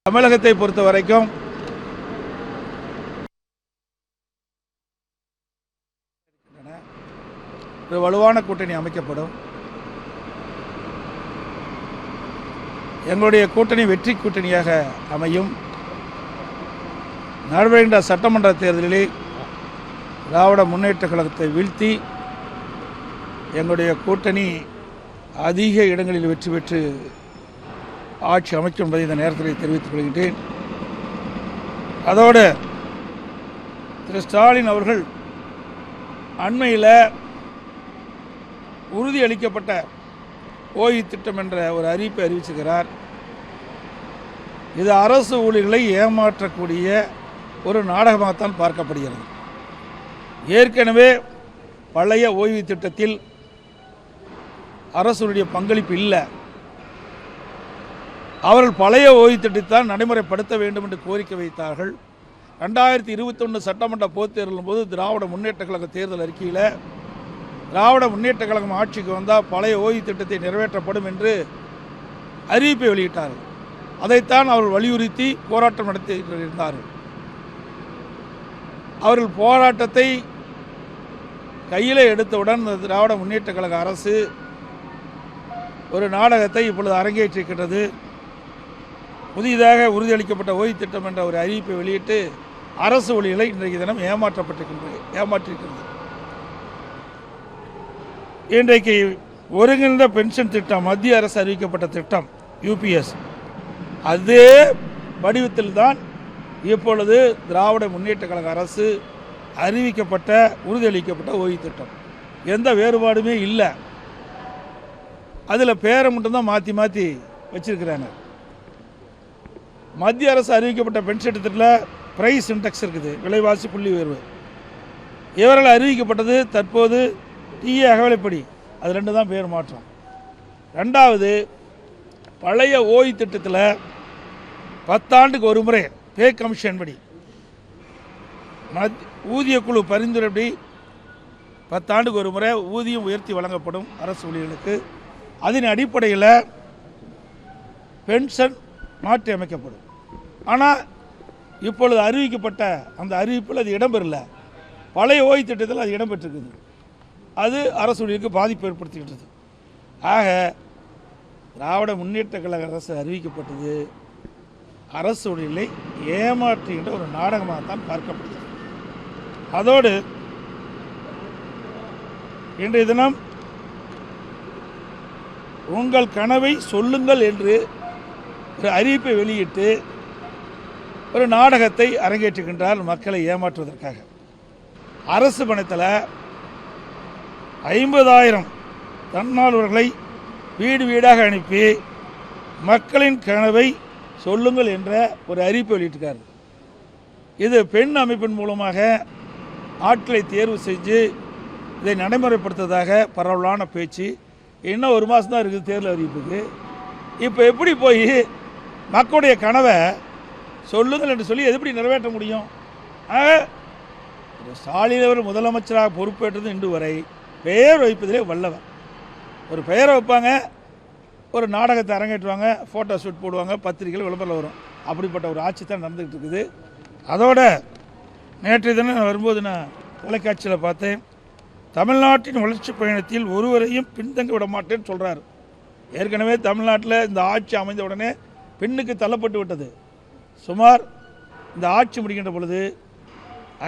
தமிழகத்தை பொறுத்த வரைக்கும் ஒரு வலுவான கூட்டணி அமைக்கப்படும். எங்களுடைய கூட்டணி வெற்றி கூட்டணியாக அமையும். நடைபெறுகின்ற சட்டமன்ற தேர்தலில் திராவிட முன்னேற்றக் கழகத்தை வீழ்த்தி எங்களுடைய கூட்டணி அதிக இடங்களில் வெற்றி பெற்று ஆட்சி அமைக்கும் என்பதை இந்த நேரத்தில் தெரிவித்துக் கொள்கின்றேன். அதோடு திரு ஸ்டாலின் அவர்கள் அண்மையில் உறுதியளிக்கப்பட்ட ஓய்வு திட்டம் என்ற ஒரு அறிவிப்பை அறிவிச்சிருக்கிறார். இது அரசு ஊழியர்களை ஏமாற்றக்கூடிய ஒரு நாடகமாகத்தான் பார்க்கப்படுகிறது. ஏற்கனவே பழைய ஓய்வு திட்டத்தில் அரசுடைய பங்களிப்பு இல்லை. அவர்கள் பழைய ஓய்வு திட்டத்தான் நடைமுறைப்படுத்த வேண்டும் என்று கோரிக்கை வைத்தார்கள். 2021 சட்டமன்ற பொதுத் தேர்தலின் போது திராவிட முன்னேற்ற கழக தேர்தல் அறிக்கையில் திராவிட முன்னேற்ற கழகம் ஆட்சிக்கு வந்தால் பழைய ஓய்வு திட்டத்தை நிறைவேற்றப்படும் என்று அறிவிப்பை வெளியிட்டார்கள். அதைத்தான் அவர்கள் வலியுறுத்தி போராட்டம் நடத்தி இருந்தார்கள். அவர்கள் போராட்டத்தை கையில் எடுத்தவுடன் திராவிட முன்னேற்ற கழக அரசு ஒரு நாடகத்தை இப்பொழுது அரங்கேற்றிருக்கிறது. புதிதாக உறுதியளிக்கப்பட்ட ஓய்வு திட்டம் என்ற ஒரு அறிவிப்பை வெளியிட்டு அரசு ஊழியர்களை இன்றைக்கு தினம் ஏமாற்றிருக்கிறது. இன்றைக்கு ஒருங்கிணைந்த பென்ஷன் திட்டம், மத்திய அரசு அறிவிக்கப்பட்ட திட்டம் யூபிஎஸ், அதே வடிவத்தில் தான் இப்பொழுது திராவிட முன்னேற்ற கழக அரசு அறிவிக்கப்பட்ட உறுதியளிக்கப்பட்ட ஓய்வு திட்டம். எந்த வேறுபாடுமே இல்லை. அதில் பேரை மட்டும்தான் மாற்றி மாற்றி வச்சிருக்கிறாங்க. மத்திய அரசு அறிவிக்கப்பட்ட பென்ஷன் திட்டத்தில் பிரைஸ் இண்டெக்ஸ் இருக்குது, விலைவாசி புள்ளி உயர்வு. இவர்கள் அறிவிக்கப்பட்டது தற்போது டிஏ அகவிலைப்படி, அது ரெண்டு தான் பேர் மாற்றம். ரெண்டாவது, பழைய ஓய்வு திட்டத்தில் 10 ஆண்டுக்கு ஒரு முறை பே கமிஷன் படி ஊதிய குழு பரிந்துரைப்படி 10 ஆண்டுக்கு ஒரு முறை ஊதியம் உயர்த்தி வழங்கப்படும் அரசு ஊழியர்களுக்கு. அதன் அடிப்படையில் பென்ஷன் மாற்றி அமைக்கப்படும். ஆனால் இப்பொழுது அறிவிக்கப்பட்ட அந்த அறிவிப்பில் அது இடம்பெறல. பழைய ஓய்வு திட்டத்தில் அது இடம்பெற்றிருக்குது. அது அரசு ஊழியருக்கு பாதிப்பு ஏற்படுத்திக்கிட்டது. ஆக திராவிட முன்னேற்ற கழக அரசு அறிவிக்கப்பட்டது அரசு ஊழியர்களை ஏமாற்றுகின்ற ஒரு நாடகமாகத்தான் பார்க்கப்படுகிறது. அதோடு இன்றைய தினம் உங்கள் கனவை சொல்லுங்கள் என்று ஒரு அறிவிப்பை வெளியிட்டு ஒரு நாடகத்தை அரங்கேற்றுகின்றார் மக்களை ஏமாற்றுவதற்காக. அரசு பணத்தில் 50,000 தன்னார்வலர்களை வீடு வீடாக அனுப்பி மக்களின் கனவை சொல்லுங்கள் என்ற ஒரு அறிவிப்பை வெளியிட்டிருக்கார். இது பெண் அமைப்பின் மூலமாக ஆட்களை தேர்வு செஞ்சு இதை நடைமுறைப்படுத்துவதாக பரவலான பேச்சு. இன்னும் 1 மாதம் தான் இருக்குது தேர்தல் அறிவிப்புக்கு. இப்போ எப்படி போய் மக்களுடைய கனவை சொல்லுங்கள் என்று சொல்லி எப்படி நிறைவேற்ற முடியும்? ஸ்டாலின் அவர் முதலமைச்சராக பொறுப்பேற்றது இன்று வரை பெயர் வைப்பதிலே வல்லவர். ஒரு பெயரை வைப்பாங்க, ஒரு நாடகத்தை அரங்கேற்றுவாங்க, ஃபோட்டோ ஷூட் போடுவாங்க, பத்திரிகைகள் விளம்பரம் வரும். அப்படிப்பட்ட ஒரு ஆட்சி தான் நடந்துக்கிட்டு இருக்குது. அதோட நேற்றைய தினம் நான் வரும்போது நான் தொலைக்காட்சியில் பார்த்தேன், தமிழ்நாட்டின் வளர்ச்சி பயணத்தில் ஒருவரையும் பின்தங்க விட மாட்டேன்னு சொல்கிறார். ஏற்கனவே தமிழ்நாட்டில் இந்த ஆட்சி அமைந்த உடனே பெண்ணுக்கு தள்ளப்பட்டு விட்டது. சுமார் இந்த ஆட்சி முடிக்கின்ற பொழுது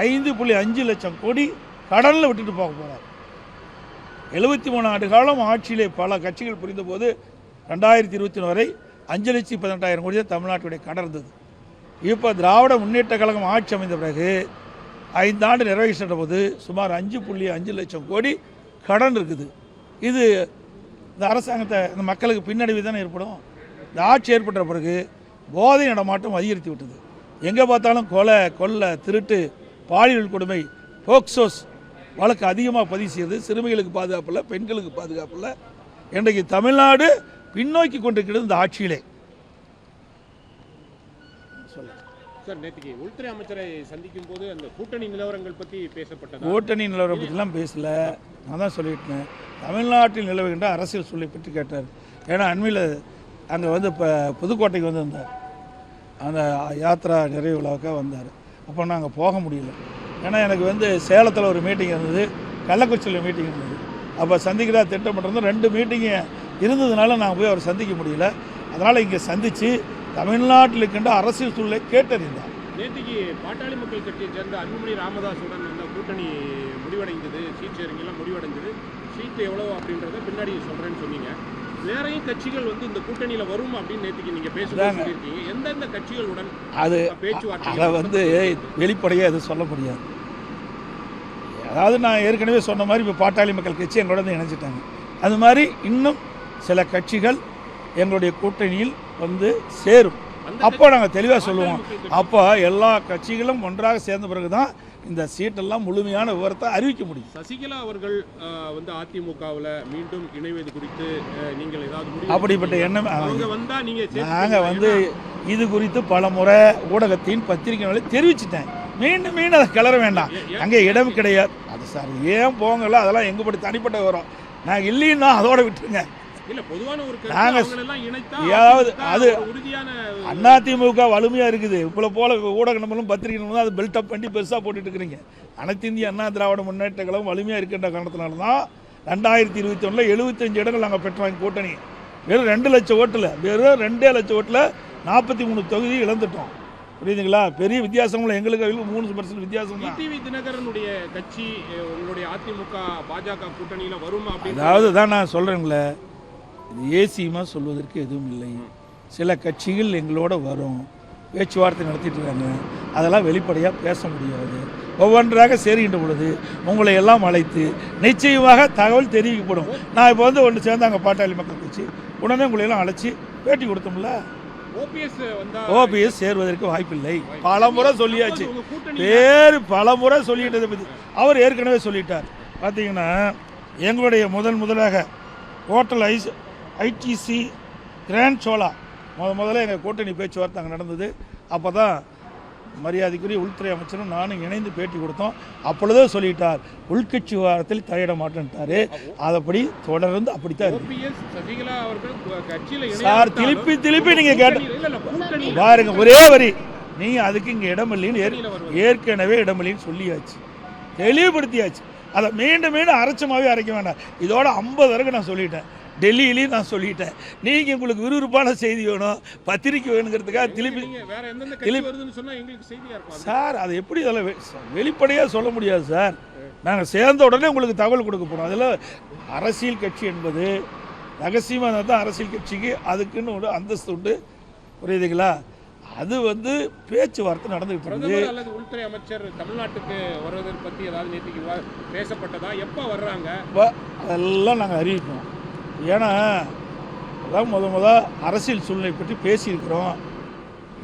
5.5 லட்சம் கோடி கடலில் விட்டுட்டு போக போகிறார். 73 ஆண்டு காலம் ஆட்சியிலே பல கட்சிகள் புரிந்த போது 2021 வரை 5,18,000 கோடி தான் தமிழ்நாட்டுடைய கடன் இருந்தது. இப்போ திராவிட முன்னேற்ற கழகம் ஆட்சி அமைந்த பிறகு 5 ஆண்டு நிறைவேற்ற போது சுமார் 5.5 லட்சம் கோடி கடன் இருக்குது. இது இந்த அரசாங்கத்தை இந்த மக்களுக்கு பின்னடைவு தானே ஏற்படும். இந்த ஆட்சி ஏற்பட்ட பிறகு போதை நடமாட்டம் அதிகரித்து விட்டது. எங்கே பார்த்தாலும் கொலை, கொள்ளை, திருட்டு, பாலியல் கொடுமை, போக்சோஸ் வழக்கு அதிகமாக பதிவு செய்யுது. சிறுமிகளுக்கு பாதுகாப்பு இல்லை, பெண்களுக்கு பாதுகாப்பு இல்லை. இன்றைக்கு தமிழ்நாடு பின்னோக்கி கொண்டிருக்கிறது இந்த ஆட்சியிலே. சார், நேற்றுக்கு உள்துறை அமைச்சரை சந்திக்கும் போது அந்த கூட்டணி நிலவரங்கள் பற்றி பேசப்பட்டது. கூட்டணி நிலவரம் பற்றிலாம் பேசல. நான் தான் சொல்லிட்டேன், தமிழ்நாட்டில் நிலவுகின்ற அரசியல் சூழலை பற்றி கேட்டார். ஏன்னா அண்மையில் அங்கே வந்து இப்போ புதுக்கோட்டைக்கு வந்திருந்தார். அந்த யாத்ரா நிறைவு விழாவுக்காக வந்தார். அப்போ நாங்கள் போக முடியல. ஏன்னா எனக்கு வந்து சேலத்தில் ஒரு மீட்டிங் இருந்தது, கள்ளக்குறிச்சியில் மீட்டிங் இருந்தது. அப்போ சந்திக்கிறா திட்டம் பண்ணுறது 2 மீட்டிங்கு இருந்ததுனால நாங்கள் போய் அவர் சந்திக்க முடியல. அதனால் இங்கே சந்தித்து தமிழ்நாட்டில் இருக்கின்ற அரசியல் சூழலை கேட்டறிந்தார். நேற்றுக்கு பாட்டாளி மக்கள் கட்சியை சேர்ந்த அன்புமணி ராமதாஸுடன் அந்த கூட்டணி முடிவடைந்தது, சீட் ஷேரிங்கெல்லாம் முடிவடைந்தது. சீட்டு எவ்வளோ அப்படின்றத பின்னாடி சொல்கிறேன்னு சொன்னீங்க. வேறையும் கட்சிகள் வந்து இந்த கூட்டணியில் வரும் அப்படின்னு நேற்றுக்கு நீங்கள் பேசுகிறதா சொல்லியிருக்கீங்க. எந்தெந்த கட்சிகளுடன் அது பேச்சுவார்த்தை? அதை வந்து வெளிப்படையாக எதுவும் சொல்ல முடியாது. அதாவது நான் ஏற்கனவே சொன்ன மாதிரி இப்போ பாட்டாளி மக்கள் கட்சி எங்களோட வந்து இணைஞ்சிட்டாங்க. அது மாதிரி இன்னும் சில கட்சிகள் எங்களுடைய கூட்டணியில் வந்து சேரும். அப்போ நாங்கள் தெளிவாக சொல்லுவோம். அப்போ எல்லா கட்சிகளும் ஒன்றாக சேர்ந்த பிறகு தான் இந்த சீட்டெல்லாம் முழுமையான விவரத்தை அறிவிக்க முடியும். சசிகலா அவர்கள் வந்து அதிமுகவில் மீண்டும் இணைவது குறித்து நீங்கள் ஏதாவது அப்படிப்பட்ட எண்ணம் நாங்கள் வந்து இது குறித்து பல முறை ஊடகத்தின் பத்திரிகைகளை தெரிவிச்சிட்டேன். மீண்டும் மீண்டும் அதை கிளற வேண்டாம், அங்கே இடம் கிடையாது. அது சார் ஏன் போங்கல, அதெல்லாம் எங்கப்படி தனிப்பட்ட வரும். நாங்கள் இல்லைன்னா அதோட விட்டுருங்க. ஏதாவது அது அதிமுக வலிமையாக இருக்குது. இப்போ போல ஊடக நம்பரும் பத்திரிகை நம்பரும் அது பில்டப் பண்ணி பெருசாக போட்டுட்டு இருக்கிறீங்க. அனைத்து இந்திய அண்ணா திராவிட முன்னேற்ற கழகம் வலிமையாக இருக்கின்ற காரணத்தினால தான் 2021 75 இடங்கள் நாங்கள் பெற்றோம். கூட்டணி வெறும் 2 லட்சம் ஓட்டில், வெறும் 2 லட்சம் ஓட்டில் 43 தொகுதி இழந்துட்டோம். புரியுதுங்களா? பெரிய வித்தியாசம் எங்களுக்கு 3% வித்தியாசம் தான். டிவி தினகரனுடைய கட்சி உங்களுடைய அதிமுக பாஜக கூட்டணியில் வரும் அப்படின்னு அதாவது தான் நான் சொல்கிறேங்களே, இது ஏசியமாக சொல்வதற்கு எதுவும் இல்லை. சில கட்சிகள் எங்களோட வரும், பேச்சுவார்த்தை நடத்திட்டு இருக்காங்க. அதெல்லாம் வெளிப்படையாக பேச முடியாது. ஒவ்வொன்றாக சேருகின்ற பொழுது உங்களை எல்லாம் அழைத்து நிச்சயமாக தகவல் தெரிவிக்கப்படும். நான் இப்போ வந்து ஒன்று சேர்ந்தாங்க பாட்டாளி மக்கள் கட்சி, உடனே உங்களையெல்லாம் அழைச்சி பேட்டி கொடுத்தோம்ல. ஓபிஎஸ் சேருவதற்கு வாய்ப்பில்லை. பல முறை சொல்லியாச்சு, பல முறை சொல்லிட்டதை பற்றி அவர் ஏற்கனவே சொல்லிட்டார். பார்த்தீங்கன்னா எங்களுடைய முதலாக ஹோட்டல் ஐடிசி கிராண்ட் சோலா முதல்ல எங்கள் கூட்டணி பேச்சுவார்த்தை அங்கே நடந்தது. அப்போ தான் மரியாதைக்குரிய உள்துறை அமைச்சரும் நானும் இணைந்து பேட்டி கொடுத்தோம். அப்பொழுதே சொல்லிட்டார், உள்கட்சி விவகாரத்தில் தலையிட மாட்டேன்ட்டார். அதைப்படி தொடர்ந்து அப்படித்தான் சார். திருப்பி நீங்கள் கேட்ட பாருங்க, ஒரே வரி, நீங்கள் அதுக்கு இங்கே இடமில்லைன்னு ஏற்கனவே இடமில்லைன்னு சொல்லியாச்சு, தெளிவுபடுத்தியாச்சு. அதை மீண்டும் அரைச்சமாகவே அரைக்க வேண்டாம். இதோட 50 வரைக்கும் நான் சொல்லிட்டேன். டெல்லியிலையும் நான் சொல்லிட்டேன். நீங்கள் உங்களுக்கு விறுவிறுப்பான செய்தி வேணும், பத்திரிக்கை வேணுங்கிறதுக்காக திருப்பி சார் அதை எப்படி அதில் வெளிப்படையாக சொல்ல முடியாது சார். நாங்கள் சேர்ந்த உடனே உங்களுக்கு தகவல் கொடுக்க போகிறோம். அதில் அரசியல் கட்சி என்பது ரகசியமாக தான் அரசியல் கட்சிக்கு அதுக்குன்னு ஒரு அந்தஸ்து உண்டு. புரியுதுங்களா? அது வந்து பேச்சுவார்த்தை நடந்துகிட்டு இருக்குது. உள்துறை அமைச்சர் தமிழ்நாட்டுக்கு வருவதை பற்றி ஏதாவது நேற்றுக்கு பேசப்பட்டதா? எப்போ வர்றாங்க அதெல்லாம் நாங்கள் அறிவிப்போம். ஏன்னா அதான் முத அரசியல் சூழ்நிலை பற்றி பேசியிருக்கிறோம்.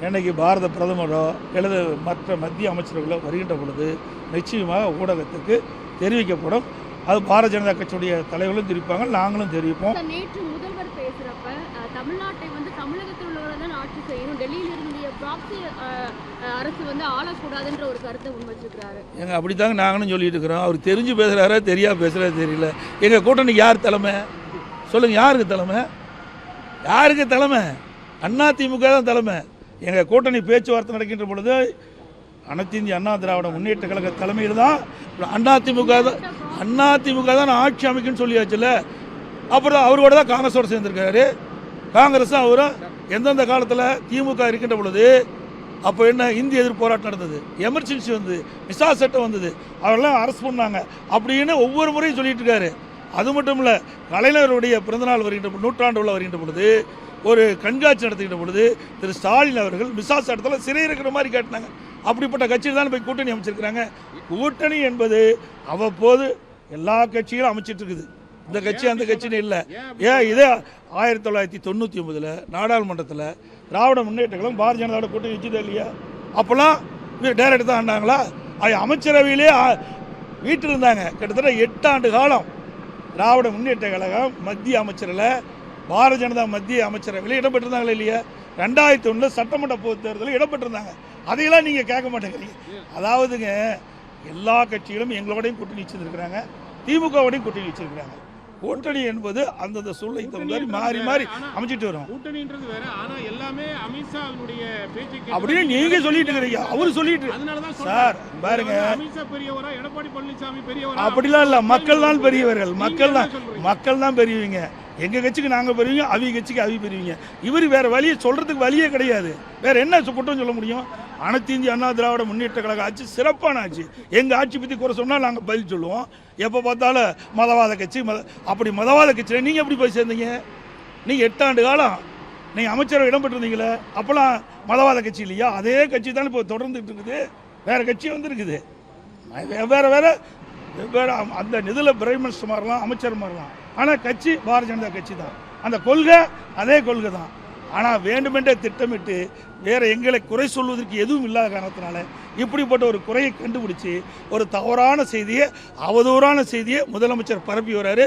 என்னைக்கு பாரத பிரதமரோ அல்லது மற்ற மத்திய அமைச்சர்களோ வருகின்ற பொழுது நிச்சயமாக ஊடகத்துக்கு தெரிவிக்கப்படும். அது பாரதிய ஜனதா கட்சியுடைய தலைவர்களும் தெரிவிப்பாங்க, நாங்களும் தெரிவிப்போம். நேற்று முதல்வர் பேசுகிறப்ப தமிழ்நாட்டை வந்து தமிழகத்தில் உள்ளவரை தான் ஆட்சி செய்யணும், டெல்லியில் இருந்துடைய ப்ராக்சி அரசு வந்து ஆளக்கூடாதுன்ற ஒரு கருத்தை முன்வச்சிருக்கிறாரு. எங்கள் அப்படி தாங்க நாங்களும் சொல்லிட்டு இருக்கிறோம். அவர் தெரிஞ்சு பேசுகிறாரா தெரியாது பேசுகிறாரு தெரியல. எங்கள் கூட்டணிக்கு யார் தலைமை சொல்லுங்கள்? யாருக்கு தலைமை? யாருக்கு தலைமை? அதிமுக தான் தலைமை. எங்கள் கூட்டணி பேச்சுவார்த்தை நடக்கின்ற பொழுது அனைத்து இந்திய அண்ணா திராவிட முன்னேற்ற கழக தலைமையில் தான் அதிமுக தான் ஆட்சி அமைக்குன்னு சொல்லியாச்சுல்ல. அப்புறம் அவரோட தான் காங்கிரஸோடு சேர்ந்துருக்காரு. காங்கிரஸும் அவரும் எந்தெந்த காலத்தில் திமுக இருக்கின்ற பொழுது அப்போ என்ன இந்திய எதிர்ப்பு போராட்டம் நடந்தது, எமர்ஜென்சி வந்தது, மிசா சட்டம் வந்தது, அவரெல்லாம் அரெஸ்ட் பண்ணாங்க அப்படின்னு ஒவ்வொரு முறையும் சொல்லிட்டு இருக்காரு. அது மட்டும் இல்லை, கலைஞருடைய பிறந்தநாள் வருகின்ற நூற்றாண்டு விழா வருகின்ற பொழுது ஒரு கண்காட்சி நடத்துகின்ற பொழுது திரு ஸ்டாலின் அவர்கள் மிசா சட்டத்தில் சிறை இருக்கிற மாதிரி காட்டினாங்க. அப்படிப்பட்ட கட்சியில் தான் போய் கூட்டணி அமைச்சிருக்கிறாங்க. கூட்டணி என்பது அவ்வப்போது எல்லா கட்சிகளும் அமைச்சிட்டு இருக்குது. இந்த கட்சி அந்த கட்சின்னு இல்லை. ஏன் இதே 1999 நாடாளுமன்றத்தில் திராவிட முன்னேற்ற கழகம் பாரதிய ஜனதாவோட கூட்டணி வச்சுதா இல்லையா? அப்போல்லாம் டைரக்ட் தான் ஆண்டாங்களா? அமைச்சரவையிலே வீட்டில் இருந்தாங்க. கிட்டத்தட்ட 8 ஆண்டு காலம் திராவிட முன்னேற்ற கழகம் மத்திய அமைச்சரில் பாரதிய ஜனதா மத்திய அமைச்சரவையில் இடம்பெற்றிருந்தாங்களே இல்லையா? 2001 சட்டமன்ற பொது தேர்தலில் இடம்பெற்றிருந்தாங்க. அதையெல்லாம் நீங்கள் கேட்க மாட்டேங்கிறீங்க. அதாவதுங்க எல்லா கட்சிகளும் எங்களோடையும் கூட்டணி வச்சுருக்கிறாங்க, திமுகவோடையும் கூட்டணி வச்சுருக்கிறாங்க. கூட்டணி என்பது அந்தந்த சூழ்நிலைக்கு தகுந்த மாதிரி மாறி அமைச்சிட்டு வரும். கூட்டணின்றது வேற, ஆனா எல்லாமே அமித்ஷாவினுடைய பேச்சை அப்படின்னு நீங்க சொல்லிட்டு இருக்கிறீங்க, அவரு சொல்லிட்டு அதனாலதான் சார் பாருங்க, அமித்ஷா பெரியவரா, எடப்பாடி பழனிசாமி பெரியவரா? அப்படிலாம் இல்ல, மக்கள் தான் பெரியவர்கள், மக்கள் தான் பெரியவங்க. எங்க கட்சிக்கு நாங்க பெரியவங்க, அவி கட்சிக்கு அவி பெரியவங்க. இவர் வேற வழியை சொல்றதுக்கு வழியே கிடையாது. வேற என்ன குற்றம் சொல்ல முடியும்? அனைத்து இந்திய அண்ணா திராவிட முன்னேற்ற கழக ஆட்சி சிறப்பான ஆட்சி. எங்க ஆட்சி பத்தி குறை சொன்னா நாங்க பதில் சொல்லுவோம். எப்ப பார்த்தாலும் மதவாத கட்சி, அப்படி மதவாத கட்சியில நீங்க எப்படி போய் சேர்ந்தீங்க? நீங்க 8 ஆண்டு காலம் நீங்க அமைச்சரவை இடம் பெற்றிருந்தீங்களே, அப்பெல்லாம் மதவாத கட்சி இல்லையா? அதே கட்சி தானே இப்போ தொடர்ந்துட்டு இருக்குது. வேற கட்சி வந்துருக்குது, வேற வேற வேற அந்த நிதியில் பிரைம் மினிஸ்டர் மாறலாம், அமைச்சர் மாறலாம், ஆனால் கட்சி பாரதிய ஜனதா கட்சி தான். அந்த கொள்கை அதே கொள்கை தான். ஆனால் வேண்டுமென்றே திட்டமிட்டு வேற எங்களை குறை சொல்வதற்கு எதுவும் இல்லாத காரணத்தினால இப்படிப்பட்ட ஒரு குறையை கண்டுபிடிச்சி ஒரு தவறான செய்தியை, அவதூறான செய்தியை முதலமைச்சர் பரப்பி வர்றாரு.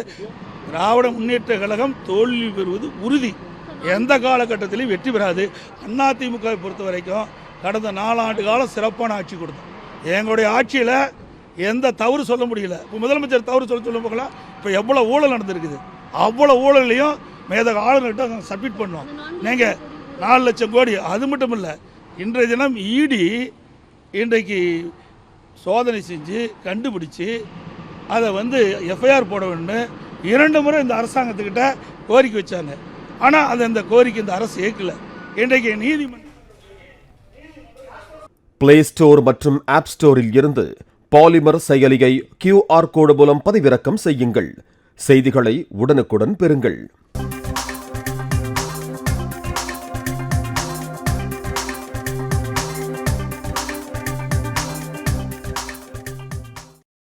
திராவிட முன்னேற்ற கழகம் தோல்வி பெறுவது உறுதி, எந்த காலகட்டத்திலையும் வெற்றி பெறாது. அதிமுகவை பொறுத்த வரைக்கும் கடந்த 4 ஆண்டு காலம் சிறப்பான ஆட்சி கொடுத்தோம். எங்களுடைய ஆட்சியில் எந்த தவறு சொல்ல முடியல. இப்போ முதலமைச்சர் தவறு சொல்ல போகலாம். இப்போ எவ்வளோ ஊழல் நடந்திருக்குது, அவ்வளோ ஊழலையும் மேதக ஆளுநர்கிட்ட சப்மிட் பண்ணோம். நீங்கள் 4 லட்சம் கோடி. அது மட்டும் இல்லை, இன்றைய தினம் இடி இன்றைக்கு சோதனை செஞ்சு கண்டுபிடிச்சி அதை எஃப்ஐஆர் போட வேண்டும் 2 முறை இந்த அரசாங்கத்துக்கிட்ட கோரிக்கை வச்சாங்க. ஆனால் அது அந்த கோரிக்கை இந்த அரசு ஏற்கல. இன்றைக்கு நீதிமன்றம் பிளே ஸ்டோர் மற்றும் ஆப் ஸ்டோரில் இருந்து பாலிமர் செயலியை QR கோடு மூலம் பதிவிறக்கம் செய்யுங்கள். செய்திகளை உடனுக்குடன் பெறுங்கள்.